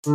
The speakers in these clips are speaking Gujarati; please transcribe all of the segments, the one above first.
હેલો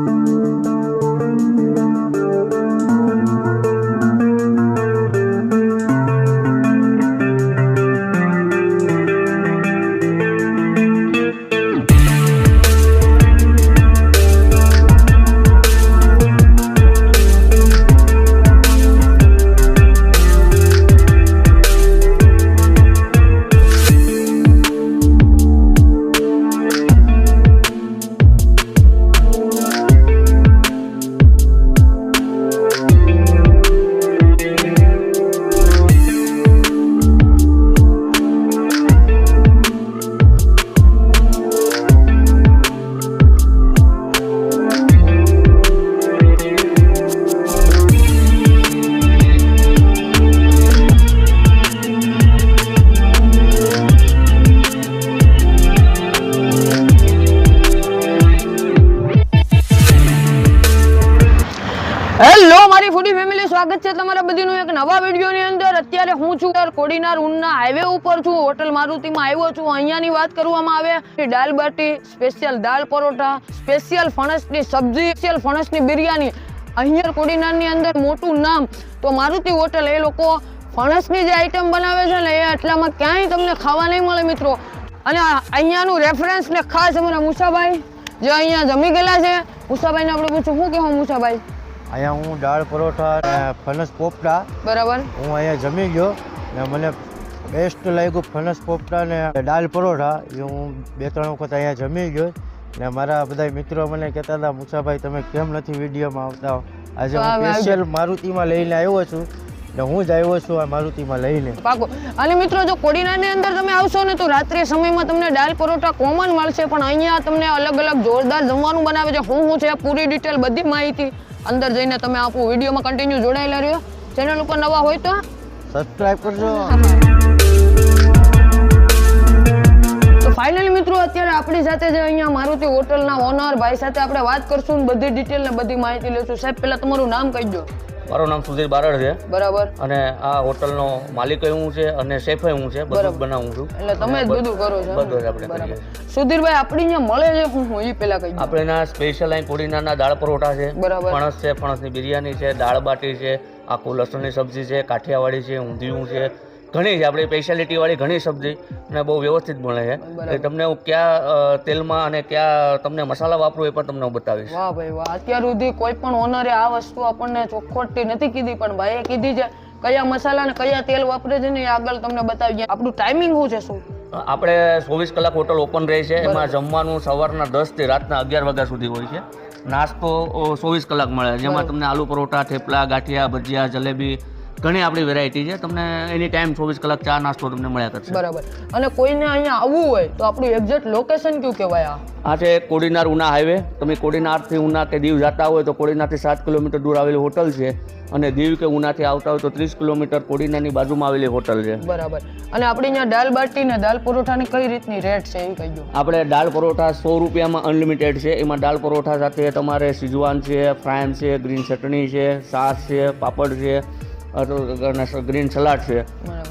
મારી ફૂડી ફેમિલી, સ્વાગત છે તમારા બધીનું એક નવા વિડીયોની અંદર। અત્યારે હું છું કોડીનાર ઉના હાઈવે ઉપર છું, હોટલ મારુતિમાં આવ્યો છું। અહીંયાની વાત કરવામાં આવે દાલ બાટી, સ્પેશિયલ દાલ પરોઠા, સ્પેશિયલ ફણસની સબ્જી, સ્પેશિયલ ફણસની બિરયાની। અહીંયા કોડીનારની અંદર મોટું નામ તો મારુતિ હોટલ। એ લોકો ફણસની જે આઈટમ બનાવે છે ને એ આટલામાં ક્યાંય તમને ખાવા નહીં મળે મિત્રો। અને અહીંયાનું રેફરન્સ ને ખાસ અમારા મુસાભાઈ જે અહીંયા જમી ગયેલા છે, મુસાભાઈને આપણે પૂછું શું કહેવું મુસાભાઈ? અહીંયા હું દાળ પરોઠા અને ફણસ પોપટા બરાબર હું અહીંયા જમી ગયો ને મને બેસ્ટ લાગ્યું ફણસ પોપટા ને દાળ પરોઠા। એ હું 2-3 વખત અહીંયા જમી ગયો ને મારા બધા મિત્રો મને કહેતા હતા મુસાભાઈ તમે કેમ નથી વિડીયોમાં આવતા? આજે હું સ્પેશિયલ મારુતિમાં લઈને આવ્યો છું ને હું જ આવ્યો છું આ મારુતિમાં લઈને પાકો। અને મિત્રો જો કોડીનારની અંદર તમે આવશો ને તો રાત્રે સમયમાં તમને દાળ પરોઠા કોમન મળશે, પણ અહીંયા તમને અલગ અલગ જોરદાર જમવાનું બનાવે છે। શું છે પૂરી ડિટેલ બધી માહિતી અંદર જઈને તમે આપો। વિડીયોમાં કન્ટિન્યુ જોડાયેલા રહ્યો। ચેનલ ઉપર નવા હોય તો સબસ્ક્રાઇબ કરજો। તો ફાઇનલી મિત્રો અત્યારે આપણી સાથે જે અહીંયા મારુતિ હોટલના ઓનર ભાઈ સાથે આપણે વાત કરશું, બધી ડિટેલ ને બધી માહિતી લેશું। સાહેબ પહેલા તમારું નામ કહી દો। મારું નામ સુધીર બારડ છે બરાબર। અને આ હોટલનો માલિક હું છે અને શેફ હું છે, બધું બનાવું છું। એટલે તમે જ બધું કરો છો? બધું જ આપણે કરીએ છીએ। સુધીરભાઈ આપણી અહીંયા મળે છે હું એ પહેલા કહી દઉં। આપણે એના સ્પેશિયલ અહીં કોડીનારના દાળ પરોઠા છે, બરાબર। ફણસ છે, ફણસની બિરયાની છે, દાળ બાટી છે, આખું લસણની સબ્જી છે, કાઠિયાવાડી છે, ઊંધિયું છે, ઘણી છે આપણી સ્પેશિયાલિટી વાળી ઘણી સબ્જી અને બહુ વ્યવસ્થિત બને છે। એ તમને હું કયા તેલમાં અને કયા તમને મસાલા વાપરું એ પણ તમને હું બતાવીશ। વાહ ભાઈ વાહ, અત્યાર સુધી કોઈ પણ ઓનરે આ વસ્તુ આપણને ચોખ્ખોટી નથી કીધી, પણ ભાઈએ કીધી છે કયા મસાલા અને કયા તેલ વાપરે છે ને એ આગળ તમને બતાવી। આપણું ટાઈમિંગ શું છે? શું આપણે 24 કલાક હોટલ ઓપન રહે છે। એમાં જમવાનું સવારના 10 થી રાતના 11 વાગ્યા સુધી હોય છે। નાસ્તો 24 કલાક મળે, જેમાં તમને આલુ પરોઠા, થેપલા, ગાંઠિયા, ભજીયા, જલેબી ઘણી આપણી વેરાયટી છે। તમને એની ટાઈમ 24 કલાક ચા નાસ્તો તમને મળ્યા કરશે। બરાબર। અને કોઈને અહીંયા આવવું હોય તો આપણું એક્ઝેક્ટ લોકેશન કયું કહેવાય? આ છે કોડીનાર ઉના હાઈવે। તમે કોડીનારથી ઉના કે દીવ જતા હોય તો કોડીનારથી 7 કિલોમીટર દૂર આવેલી હોટલ છે, અને દીવ કે ઉનાથી આવતા હોય તો 30 કિલોમીટર કોડીનારની બાજુમાં આવેલી હોટલ છે। બરાબર। અને આપણી અહીંયા દાલ બાટી ને દાલ પરોઠાની કઈ રીતની રેટ છે એ કહી દો। આપણે દાળ પરોઠા 100 રૂપિયામાં અનલિમિટેડ છે। એમાં દાળ પરોઠા સાથે તમારે સિજવાન છે, ફ્રાયમ છે, ગ્રીન ચટણી છે, છાશ છે, પાપડ છે, ગ્રીન સલાડ છે,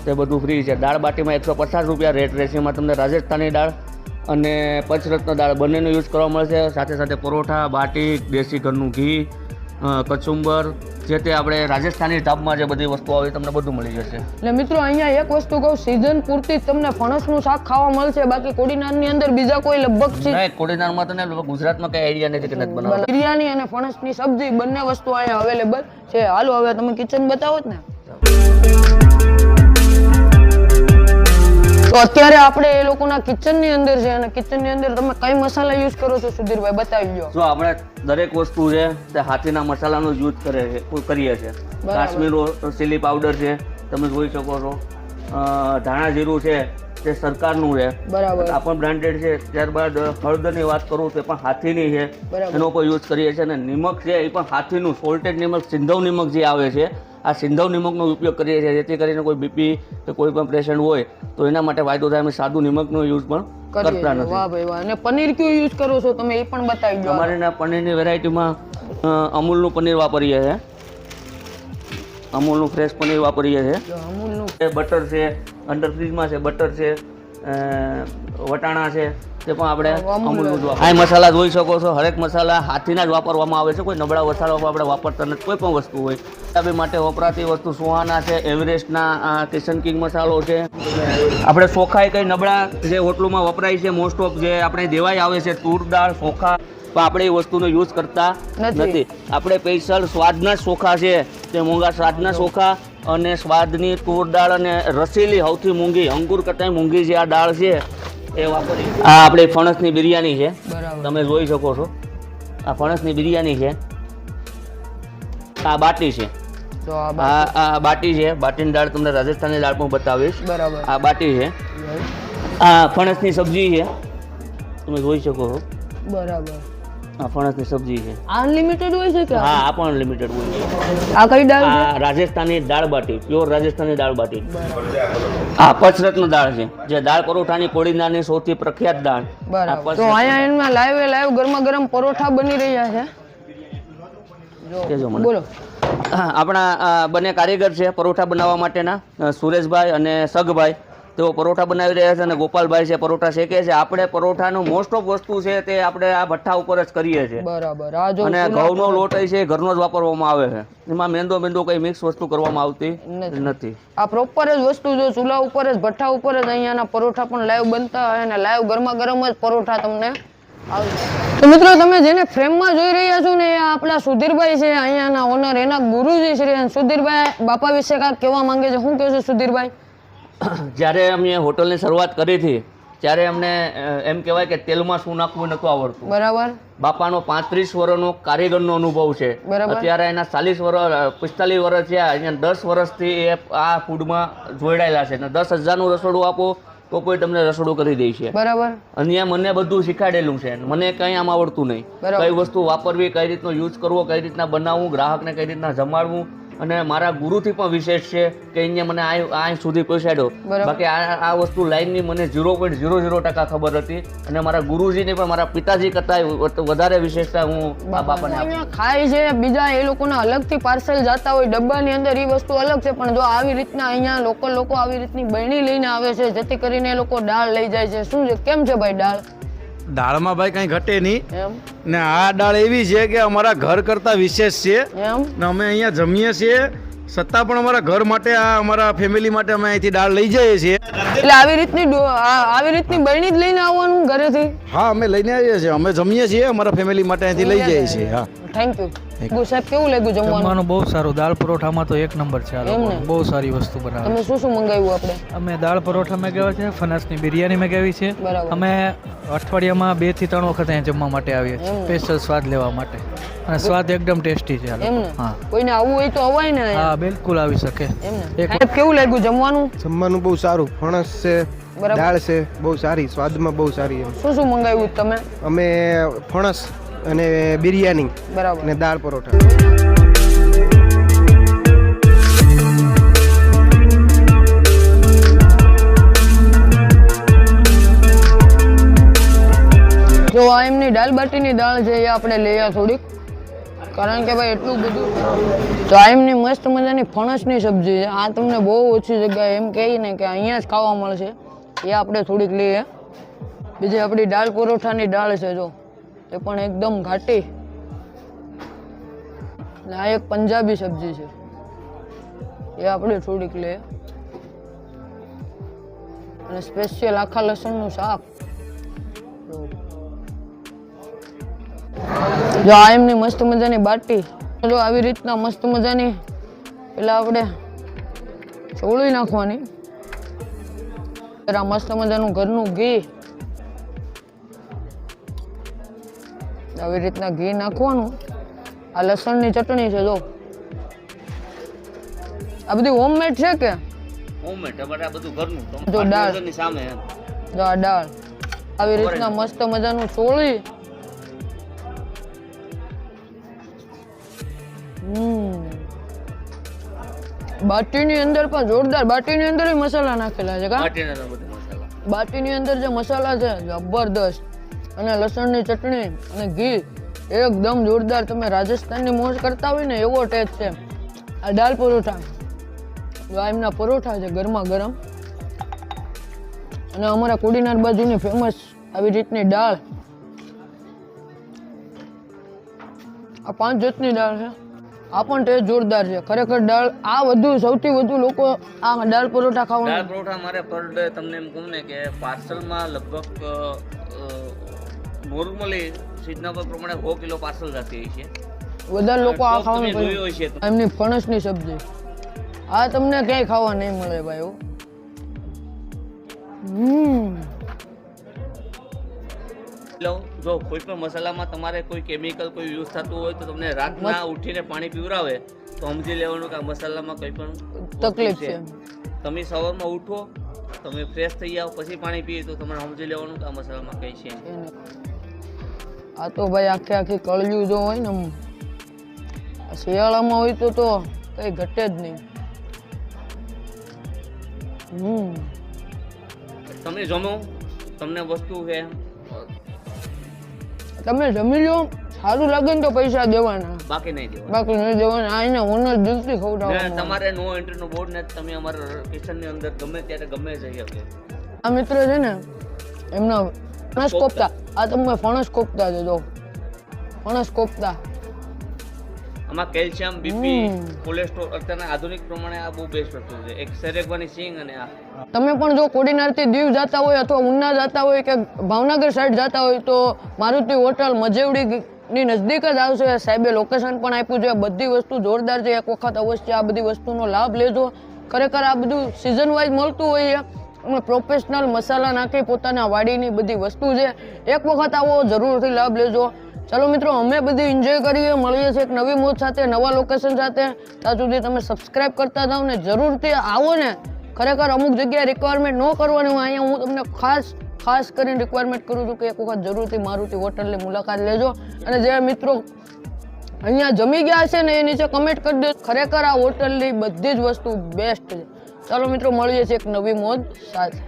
તે બધું ફ્રી છે। દાળ બાટીમાં 150 રૂપિયા રેટ રહેશે। એમાં તમને રાજસ્થાની દાળ અને પંચરત્ન દાળ બંનેનો યુઝ કરવા મળશે। સાથે સાથે પરોઠા, બાટી, દેશી ઘરનું ઘી, કચુંબર, જે તે આપણે રાજસ્થાની ઢાબમાં જે બધી વસ્તુ આવે તમને બધું મળી જશે। એટલે મિત્રો અહીંયા એક વસ્તુ કહું, સીઝન પૂરતી જ તમને ફણસનું શાક ખાવા મળશે, બાકી કોડીનારની અંદર બીજા કોઈ લગભગ છે નહીં। કોડીનારમાં તને ગુજરાતમાં કઈ આઈડિયા નથી કે નથી બનાવતા। બિરયાની અને ફણસની સબ્જી બંને વસ્તુ અહીંયા અવેલેબલ છે। હાલો હવે તમે કિચન બતાવો જ ને। તો અત્યારે આપણે એ લોકોના કિચનની અંદર છે, અને કિચનની અંદર તમે કઈ મસાલા યુઝ કરો છો સુધીરભાઈ બતાવી દો। જો આપણે દરેક વસ્તુ છે તે હાથીના મસાલાનો યુઝ કરીએ છીએ। કાશ્મીર ચીલી પાવડર છે, તમે જોઈ શકો છો। ધાણા જીરું છે તે સરકારનું છે, બરાબર, આ પણ બ્રાન્ડેડ છે। ત્યારબાદ હળદરની વાત કરું તો એ પણ હાથીની છે, એનો પણ યુઝ કરીએ છીએ। અને નિમક છે એ પણ હાથીનું સોલ્ટેડ નિમક, સિંધવ નિમક જે આવે છે, આ સિંધવ નિમકનો ઉપયોગ કરીએ છીએ, જેથી કરીને કોઈ બીપી કે કોઈ પણ પેશન્ટ હોય તો એના માટે ફાયદો થાય। અમે સાદું નિમકનો યુઝ પણ કરતા નથી। વાહ ભાઈ વાહ। અને પનીર કયું યુઝ કરો છો તમે એ પણ બતાવી દો। અમારે પનીરની વેરાયટીમાં અમૂલનું પનીર વાપરીએ છીએ, અમૂલનું ફ્રેશ પનીર વાપરીએ છીએ। અમૂલનું બટર છે, અંડર ફ્રીજમાં છે, બટર છે, વટાણા છે, તે પણ આપણે અમૂલનું જ વાપરીએ. આ મસાલા જોઈ શકો છો, હરેક મસાલા હાથીના જ વાપરવામાં આવે છે. કોઈ નબળા મસાલા આપણે વાપરતા નથી. કોઈ પણ વસ્તુ હોય પંજાબી માટે વપરાતી વસ્તુ સુહાના છે, એવરેસ્ટના કિશન કિંગ મસાલો છે. આપણે ચોખા કઈ નબળા જે હોટલોમાં વપરાય છે મોસ્ટ ઓફ જે આપણે દેવાય આવે છે તૂર દાળ ચોખા, પણ આપણે એ વસ્તુનો યુઝ કરતા નથી. આપણે સ્પેશિયલ સ્વાદના જ ચોખા છે તે મોંઘા સ્વાદના ચોખા અને સ્વાદની તૂર દાળ અને રસીલી સૌથી મોંઘી અંકુર કરતા મોંઘી જે આ દાળ છે એ વાપરી. આ આપણે ફણસની બિરયાની છે, તમે જોઈ શકો છો. આ ફણસની બિરયાની છે. આ બાટી છે, આ બાટી છે. બાટીની દાળ તમને રાજસ્થાની દાળ પણ બતાવીશ. બરાબર. આ બાટી છે. આ ફણસની સબ્જી છે, તમે જોઈ શકો છો. બરાબર. આ ફણસની સબ્જી છે. અનલિમિટેડ હોય છે કે? હા, આ પણ અનલિમિટેડ હોય છે. આ કઈ દાળ છે? આ રાજસ્થાની દાળ બાટી, પ્યોર રાજસ્થાની દાળ બાટી. આ પચરત્ન દાળ છે, જે દાળ પરોઠાની કોડીનારની સૌથી પ્રખ્યાત દાળ. બરાબર. તો અહીંયા એમાં લાઈવ ગરમા ગરમ પરોઠા બની રહ્યા છે. કેજો મને. બોલો. આપણા બંને કારીગર છે પરોઠા બનાવવા માટેના, સુરેશભાઈ અને સગભાઈ. તેઓ પરોઠા બનાવી રહ્યા છે અને ગોપાલભાઈ છે પરોઠા શેકે છે. આપણે પરોઠાનું મોસ્ટ ઓફ વસ્તુ છે તે આપણે આ ભઠ્ઠા ઉપર જ કરીએ છીએ. બરાબર. આ જો અને ઘઉંનો લોટ છે ઘરનો જ વાપરવામાં આવે છે. એમાં મેંદો કઈ મિક્સ વસ્તુ કરવામાં આવતી નથી. આ પ્રોપર જ વસ્તુ જો ચૂલા ઉપર જ ભઠ્ઠા ઉપર જ અહીંયાના પરોઠા પણ લાઈવ બનતા હોય અને લાઈવ ગરમા ગરમ જ પરોઠા તમને આવશે. તો મિત્રો તમે જેને ફ્રેમમાં જોઈ રહ્યા છો ને એ આપણા સુધીરભાઈ છે, અહીંયાના ઓનર, એના ગુરુજી શ્રી સુધીરભાઈ બાપા વિશે કાંઈક કહેવા માંગે છે. શું કહેશો સુધીરભાઈ? જ્યારે અમે હોટલની શરૂઆત કરી હતી ત્યારે અમને એમ કહેવાય કે તેલમાં શું નાખવું નહોતું આવડતું. બરાબર. બાપાનો 35 વર્ષનો કારીગરનો અનુભવ છે. અત્યારે એના 40 વર્ષ 45 વર્ષ છે. અહીંયા 10 વર્ષથી એ આ ફૂડમાં જોડાયેલા છે. 10,000નું રસોડું આપો તો કોઈ તમને રસોડું કરી દે છે. બરાબર. અહીંયા મને બધું શીખાડેલું છે. મને કંઈ આમ આવડતું નહીં. કઈ વસ્તુ વાપરવી, કઈ રીતનો યુઝ કરવો, કઈ રીતના બનાવવું, ગ્રાહકને કઈ રીતના જમાડવું. અને મારા ગુરુથી પણ વિશેષ છે કે અહીંયા મને આ સુધી પહોંચાડ્યો. બાકી આ વસ્તુ લાઈનની મને 0.00% ખબર હતી. અને મારા ગુરુજીને પણ મારા પિતાજી કરતા વધારે વિશેષતા હું આ બાપાને અહીંયા ખાય છે. બીજા એ લોકોના અલગથી પાર્સલ જતા હોય ડબ્બાની અંદર, એ વસ્તુ અલગ છે. પણ જો આવી રીતના અહીંયા લોકલ લોકો આવી રીતની બહેણી લઈને આવે છે જેથી કરીને એ લોકો દાળ લઈ જાય છે. શું છે, કેમ છે ભાઈ દાળ? દાળમાં ભાઈ કઈ ઘટે નહીં. ને આ દાળ એવી છે કે અમારા ઘર કરતા વિશેષ છે. ને અમે અહીંયા જમીએ છીએ છતાં પણ અમારા ઘર માટે, આ અમારા ફેમિલી માટે અમે અહીંથી દાળ લઈ જઈએ છીએ. એટલે આવી રીતની બહેણી જ લઈને આવવાનું ઘરેથી? હા, અમે લઈને આવીએ છીએ. અમે જમીએ છીએ અમારા ફેમિલી માટે અહીંથી લઈ જઈએ છીએ. હા, થેન્ક યુ. સાહેબ કેવું લાગ્યું જમવાનું? બહુ સારું. દાળ પરોઠામાં તો એક નંબર છે. આ લોકો બહુ સારી વસ્તુ બનાવે. તમે શું મંગાવ્યું? આપણે દાળ પરોઠા મંગાવ્યા છે, ફણસની બિરયાની મંગાવી છે. અમે અઠવાડિયામાં 2 થી 3 વખત અહીંયા જમવા માટે આવીએ છીએ, સ્પેશિયલ સ્વાદ લેવા માટે. અને સ્વાદ એકદમ ટેસ્ટી છે. હા, કોઈને આવવું હોય તો અવાય ને? હા, બિલકુલ આવી શકે. કેવું લાગ્યું જમવાનું? જમવાનું બહુ સારું. ફણસ છે, દાળ છે, બહુ સારી, સ્વાદમાં બહુ સારી. શું મંગાવ્યું તમે? અમે ફણસ અને બિરયાની અને દાળ પરોઠા. જો આ એમની દાલ બાટીની દાળ છે એ આપણે લઈએ થોડીક, કારણ કે ભાઈ એટલું બધું. તો આ એમની મસ્ત મજાની ફણસની સબ્જી છે. આ તમને બહુ ઓછી જગ્યાએ એમ કહી ને કે અહીંયા જ ખાવા મળશે, એ આપણે થોડીક લઈએ. બીજી આપણી દાળ પરોઠાની દાળ છે, જો એ પણ એકદમ ઘાટી. ને આ એક પંજાબી સબ્જી છે, એ આપણે થોડીક લઈએ. અને સ્પેશિયલ આખા લસણનું શાક. જો આ એમની મસ્ત મજાની બાટી. જો આવી રીતના મસ્ત મજાની પેલા આપણે ચોળી નાખવાની. આ મસ્ત મજાનું ઘરનું ઘી, આવી રીતના ઘી નાખવાનું. આ લસણની ચટણી છે. જો આ બધી હોમમેડ છે કે હોમમેડ? તમારે આ બધું ઘરનું. જો દાળ સામે, જો આ દાળ આવી રીતના મસ્ત મજાનું ચોળી. બાટીની અંદર પણ જોરદાર. બાટીની અંદર મસાલા નાખેલા છે. બાટીની અંદર જે મસાલા છે જબરદસ્ત. અને લસણની ચટણી અને ઘી એકદમ જોરદાર. તમે રાજસ્થાનની મોજ કરતા હોય ને એવો ટેસ્ટ છે. આ દાલ પરોઠા, આ એમના પરોઠા છે ગરમા ગરમ. અને અમારા કોડીનાર બાજુની ફેમસ આવી રીતની દાળ, આ 5 જાતની દાળ છે. આ પણ ટેસ્ટ જોરદાર છે ખરેખર. દાળ આ સૌથી વધુ લોકો આ દાળ પરોઠા દાળ ખાવાનું. પરોઠા મારે પર ડે તમને એમ કહું ને કે પાર્સલમાં લગભગ નોર્મલી સિઝનેબલ પ્રમાણે 100 કિલો પાર્સલ જતી હોય છે. વધારે લોકો આ તમે ખાવાનું જોયું હશે તો. એમની ફણસની સબ્જી આ તમને ક્યાંય ખાવા નહીં મળે ભાઈ. જો કોઈ પણ મસાલામાં તમારે કોઈ કેમિકલ કોઈ યુઝ થતું હોય તો તમને રાતના ઉઠીને પાણી પીવરાવે તો સમજી લેવાનું કે આ મસાલામાં કોઈ પણ તકલીફ છે. તમે સવારમાં ઉઠો, તમે ફ્રેશ થઈ જાઓ, પછી પાણી પીએ તો તમારે સમજી લેવાનું કે આ મસાલામાં કઈ છે. આ તો ભાઈ આખી કળિયું જો હોય ને શિયાળામાં હોય તો કઈ ઘટે જ નહીં. તમે જમો, તમને વસ્તુ છે, તમે જમી લો, સારું લાગે ને તો પૈસા દેવાના, બાકી નહીં દેવાનું. બાકી નહીં દેવાના. આ એને ઓનર દિલથી ખવડાવવાનું. તમારે નો એન્ટ્રી નો બોર્ડ ને તમે અમારા કિચન ની અંદર ગમે ત્યારે ગમે જઈ શકે. આ મિત્ર છે ને એમના ફણસ કોફતા, આ તમે ફણસ કોફતા છે જો, ફણસ કોફતા. આમાં કેલ્શિયમ, બીપી, કોલેસ્ટ્રોલ અત્યારના આધુનિક પ્રમાણે આ બહુ બેસ્ટ વસ્તુ છે. એક સેરેગવાની સિંગ અને આ. તમે પણ જો કોડીનારથી દીવ જતા હોય અથવા ઉના જતા હોય કે ભાવનગર સાઈડ જતા હોય તો મારુતિ હોટલ મજેવડીની નજદીક જ આવશે. સાહેબે લોકેશન પણ આપ્યું છે. બધી વસ્તુ જોરદાર છે. એક વખત અવશ્ય આ બધી વસ્તુનો લાભ લેજો. ખરેખર આ બધું સિઝન વાઇઝ મળતું હોય છે. પ્રોફેશનલ મસાલા નાખી પોતાના વાડીની બધી વસ્તુ છે. એક વખત આવો જરૂરથી લાભ લેજો. ચાલો મિત્રો, અમે બધી એન્જોય કરીએ, મળીએ છીએ એક નવી મોજ સાથે, નવા લોકેશન સાથે. ત્યાં સુધી તમે સબસ્ક્રાઇબ કરતા જાઓ ને જરૂરથી આવો ને. ખરેખર અમુક જગ્યાએ રિક્વાયરમેન્ટ ન કરવાની હોય, અહીંયા હું તમને ખાસ કરીને રિક્વાયરમેન્ટ કરું છું કે એક વખત જરૂરથી મારુતિ હોટલની મુલાકાત લેજો. અને જે મિત્રો અહીંયા જમી ગયા છે ને એ નીચે કમેન્ટ કરી દો. ખરેખર આ હોટલની બધી જ વસ્તુ બેસ્ટ છે. ચાલો મિત્રો, મળીએ છીએ એક નવી મોજ સાથે.